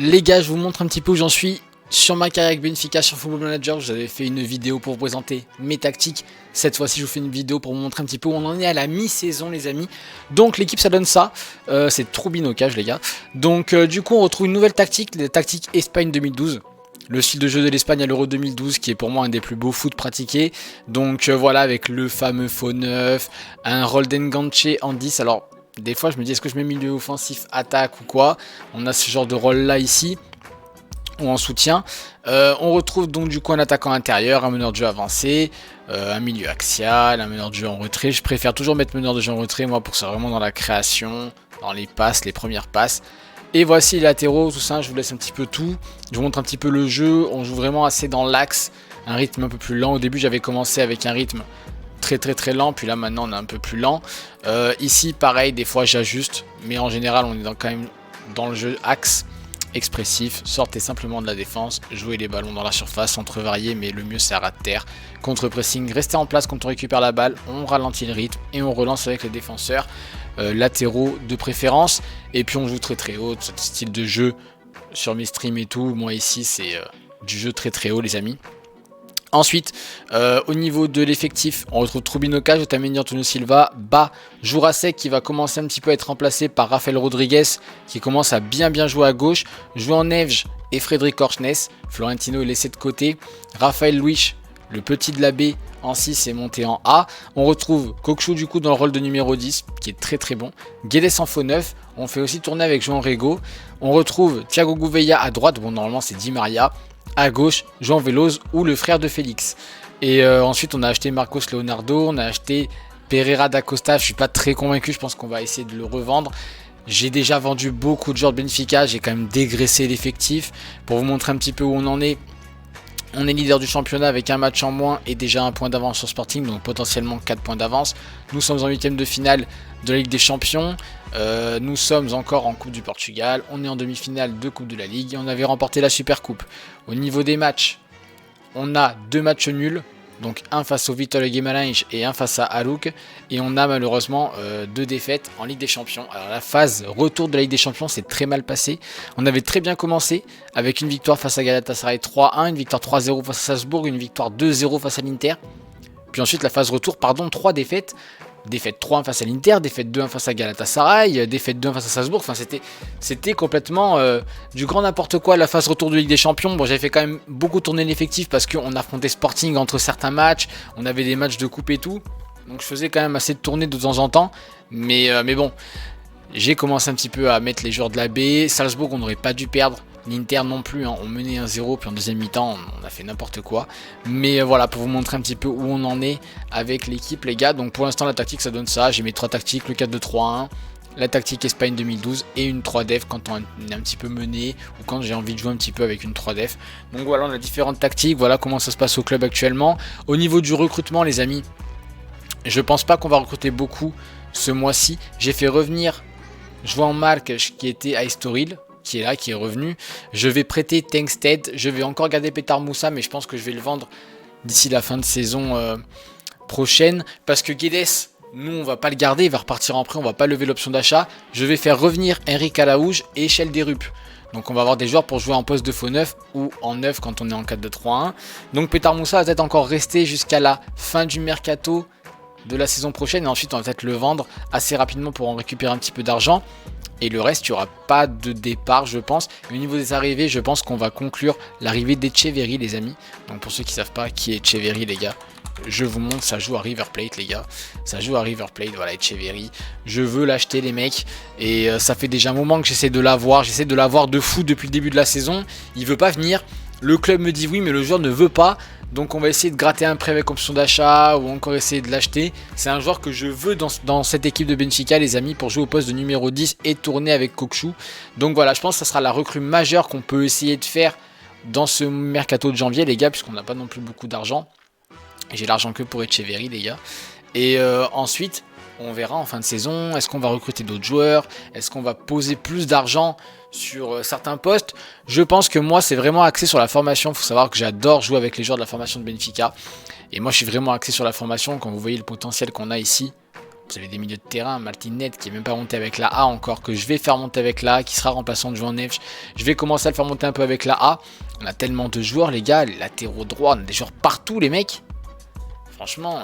Les gars, je vous montre un petit peu où j'en suis sur ma carrière avec Benfica sur Football Manager. J'avais fait une vidéo pour vous présenter mes tactiques. Cette fois-ci, je vous fais une vidéo pour vous montrer un petit peu où on en est à la mi-saison, les amis. Donc, l'équipe, ça donne ça. C'est trop binocage, les gars. Donc, du coup, on retrouve une nouvelle tactique, la tactique Espagne 2012. Le style de jeu de l'Espagne à l'Euro 2012 qui est pour moi un des plus beaux foot pratiqués. Donc voilà, avec le fameux faux 9, un Rolden Ganche en 10. Alors des fois je me dis est-ce que je mets milieu offensif, attaque ou quoi. On a ce genre de rôle là ici, ou en soutien. On retrouve donc du coup un attaquant intérieur, un meneur de jeu avancé, un milieu axial, un meneur de jeu en retrait. Je préfère toujours mettre meneur de jeu en retrait moi pour ça vraiment dans la création, dans les passes, les premières passes. Et voici les latéraux, tout ça, je vous laisse un petit peu tout. Je vous montre un petit peu le jeu, on joue vraiment assez dans l'axe, un rythme un peu plus lent. Au début j'avais commencé avec un rythme très lent, puis là maintenant on est un peu plus lent. Ici pareil, des fois j'ajuste, mais en général on est quand même dans le jeu axe expressif. Sortez simplement de la défense, jouez les ballons dans la surface, entre variés, mais le mieux c'est à ras de terre. Contre-pressing, restez en place quand on récupère la balle, on ralentit le rythme et on relance avec les défenseurs. Latéraux de préférence, et puis on joue très haut, ce style de jeu sur mes streams et tout. Moi ici c'est du jeu très haut, les amis. Ensuite, au niveau de l'effectif, on retrouve Trubinoca, Otamendi, Antonio Silva, Bas, Jurasek qui va commencer un petit peu à être remplacé par Rafael Rodriguez qui commence à bien jouer à gauche, João Neves et Frédéric Orsnes. Florentino est laissé de côté, Raphaël Luis, le petit de la B en 6 est monté en A. On retrouve Coxu du coup dans le rôle de numéro 10 qui est très bon. Guedes en faux 9. On fait aussi tourner avec João Rego. On retrouve Thiago Gouveia à droite. Bon, normalement c'est Di Maria. À gauche, João Veloso ou le frère de Félix. Et ensuite on a acheté Marcos Leonardo. On a acheté Pereira da Costa. Je suis pas très convaincu. Je pense qu'on va essayer de le revendre. J'ai déjà vendu beaucoup de joueurs de Benfica. J'ai quand même dégraissé l'effectif. Pour vous montrer un petit peu où on en est. On est leader du championnat avec un match en moins et déjà un point d'avance sur Sporting, donc potentiellement 4 points d'avance. Nous sommes en 8ème de finale de la Ligue des Champions. Nous sommes encore en Coupe du Portugal. On est en demi-finale de Coupe de la Ligue et on avait remporté la Super Coupe. Au niveau des matchs, on a 2 matchs nuls. Donc un face au Vitória Guimarães et un face à Hajduk. Et on a malheureusement 2 défaites en Ligue des Champions. Alors la phase retour de la Ligue des Champions s'est très mal passée. On avait très bien commencé avec une victoire face à Galatasaray 3-1, une victoire 3-0 face à Salzbourg, une victoire 2-0 face à l'Inter. Puis ensuite la phase retour, 3 défaites. Défaite 3-1 face à l'Inter, défaite 2-1 face à Galatasaray, défaite 2-1 face à Salzbourg. Enfin, c'était complètement du grand n'importe quoi la phase retour de Ligue des Champions. Bon, j'avais fait quand même beaucoup tourner l'effectif parce qu'on affrontait Sporting entre certains matchs. On avait des matchs de coupe et tout. Donc je faisais quand même assez de tournées de temps en temps. Mais bon, j'ai commencé un petit peu à mettre les joueurs de la B. Salzbourg, on n'aurait pas dû perdre. L'Inter non plus, hein. On menait 1-0, puis en deuxième mi-temps, on a fait n'importe quoi. Mais voilà, pour vous montrer un petit peu où on en est avec l'équipe, les gars. Donc pour l'instant, la tactique, ça donne ça. J'ai mes 3 tactiques, le 4-2-3-1, la tactique Espagne 2012 et une 3-def quand on est un petit peu mené ou quand j'ai envie de jouer un petit peu avec une 3-def. Donc voilà, on a différentes tactiques. Voilà comment ça se passe au club actuellement. Au niveau du recrutement, les amis, je pense pas qu'on va recruter beaucoup ce mois-ci. J'ai fait revenir João Marques qui était à Estoril, qui est là, qui est revenu. Je vais prêter Tengsted. Je vais encore garder Petar Moussa, mais je pense que je vais le vendre d'ici la fin de saison prochaine. Parce que Guedes, nous, on va pas le garder. Il va repartir en prêt. On va pas lever l'option d'achat. Je vais faire revenir Henrique Alaouge et Echel Derup. Donc on va avoir des joueurs pour jouer en poste de faux 9 ou en 9 quand on est en 4-2-3-1. Donc Petar Moussa va peut-être encore rester jusqu'à la fin du mercato de la saison prochaine. Et ensuite, on va peut-être le vendre assez rapidement pour en récupérer un petit peu d'argent. Et le reste, il n'y aura pas de départ, je pense. Et au niveau des arrivées, je pense qu'on va conclure l'arrivée d'Echeverry, les amis. Donc pour ceux qui ne savent pas qui est Echeverry, les gars, je vous montre, ça joue à River Plate, les gars. Ça joue à River Plate, voilà, Echeverry. Je veux l'acheter, les mecs. Et ça fait déjà un moment que j'essaie de l'avoir. J'essaie de l'avoir de fou depuis le début de la saison. Il ne veut pas venir. Le club me dit oui, mais le joueur ne veut pas. Donc on va essayer de gratter un prêt avec option d'achat ou encore essayer de l'acheter. C'est un joueur que je veux dans cette équipe de Benfica, les amis, pour jouer au poste de numéro 10 et tourner avec Coxu. Donc voilà, je pense que ça sera la recrue majeure qu'on peut essayer de faire dans ce mercato de janvier, les gars, puisqu'on n'a pas non plus beaucoup d'argent. J'ai l'argent que pour Echeverry, les gars. Et ensuite, on verra en fin de saison, est-ce qu'on va recruter d'autres joueurs? Est-ce qu'on va poser plus d'argent sur certains postes? Je pense que moi, c'est vraiment axé sur la formation. Il faut savoir que j'adore jouer avec les joueurs de la formation de Benfica. Et moi, je suis vraiment axé sur la formation. Quand vous voyez le potentiel qu'on a ici, Vous avez des milieux de terrain, Martinet qui est même pas monté avec la A encore, que je vais faire monter avec la A, qui sera remplaçant de João Neves. Je vais commencer à le faire monter un peu avec la A. On a tellement de joueurs les gars, les latéraux droits, on a des joueurs partout les mecs. Franchement,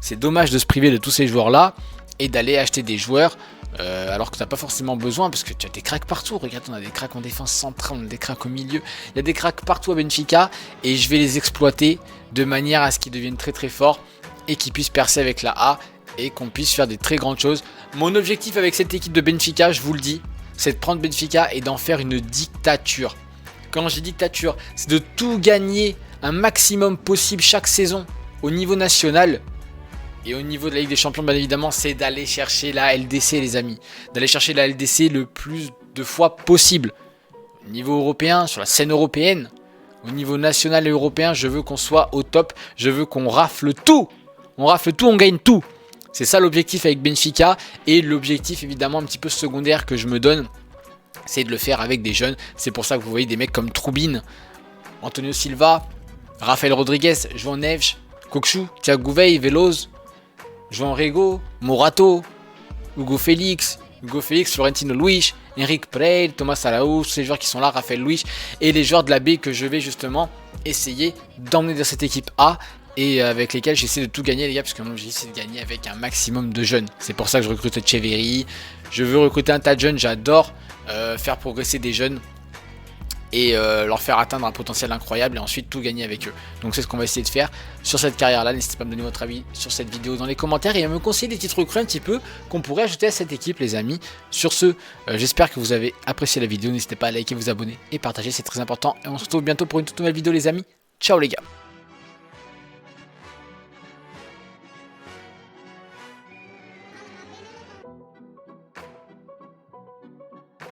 c'est dommage de se priver de tous ces joueurs là et d'aller acheter des joueurs alors que tu n'as pas forcément besoin parce que tu as des cracks partout. Regarde, on a des cracks en défense centrale, on a des cracks au milieu. Il y a des cracks partout à Benfica et je vais les exploiter de manière à ce qu'ils deviennent très très forts et qu'ils puissent percer avec la A et qu'on puisse faire des très grandes choses. Mon objectif avec cette équipe de Benfica, je vous le dis, c'est de prendre Benfica et d'en faire une dictature. Quand j'ai dictature, c'est de tout gagner un maximum possible chaque saison au niveau national. Et au niveau de la Ligue des Champions, bien évidemment, c'est d'aller chercher la LDC, les amis. D'aller chercher la LDC le plus de fois possible. Au niveau européen, sur la scène européenne, au niveau national et européen, je veux qu'on soit au top. Je veux qu'on rafle tout. On rafle tout, on gagne tout. C'est ça l'objectif avec Benfica. Et l'objectif, évidemment, un petit peu secondaire que je me donne, c'est de le faire avec des jeunes. C'est pour ça que vous voyez des mecs comme Troubine, Antonio Silva, Rafael Rodriguez, João Neves, Coxu, Thiago Gouveia, Veloz, João Rego, Morato, Hugo Félix, Florentino Luis, Henrique Pereira, Thomas Araújo, ces joueurs qui sont là, Raphaël Luis, et les joueurs de la B que je vais justement essayer d'emmener dans cette équipe A et avec lesquels j'essaie de tout gagner les gars, parce que moi j'essaie de gagner avec un maximum de jeunes. C'est pour ça que je recrute Echeverry, je veux recruter un tas de jeunes, j'adore faire progresser des jeunes et leur faire atteindre un potentiel incroyable et ensuite tout gagner avec eux. Donc c'est ce qu'on va essayer de faire sur cette carrière là. N'hésitez pas à me donner votre avis sur cette vidéo dans les commentaires et à me conseiller des titres recrues un petit peu qu'on pourrait ajouter à cette équipe les amis. Sur ce, j'espère que vous avez apprécié la vidéo, n'hésitez pas à liker, vous abonner et partager, c'est très important et on se retrouve bientôt pour une toute nouvelle vidéo les amis. Ciao les gars.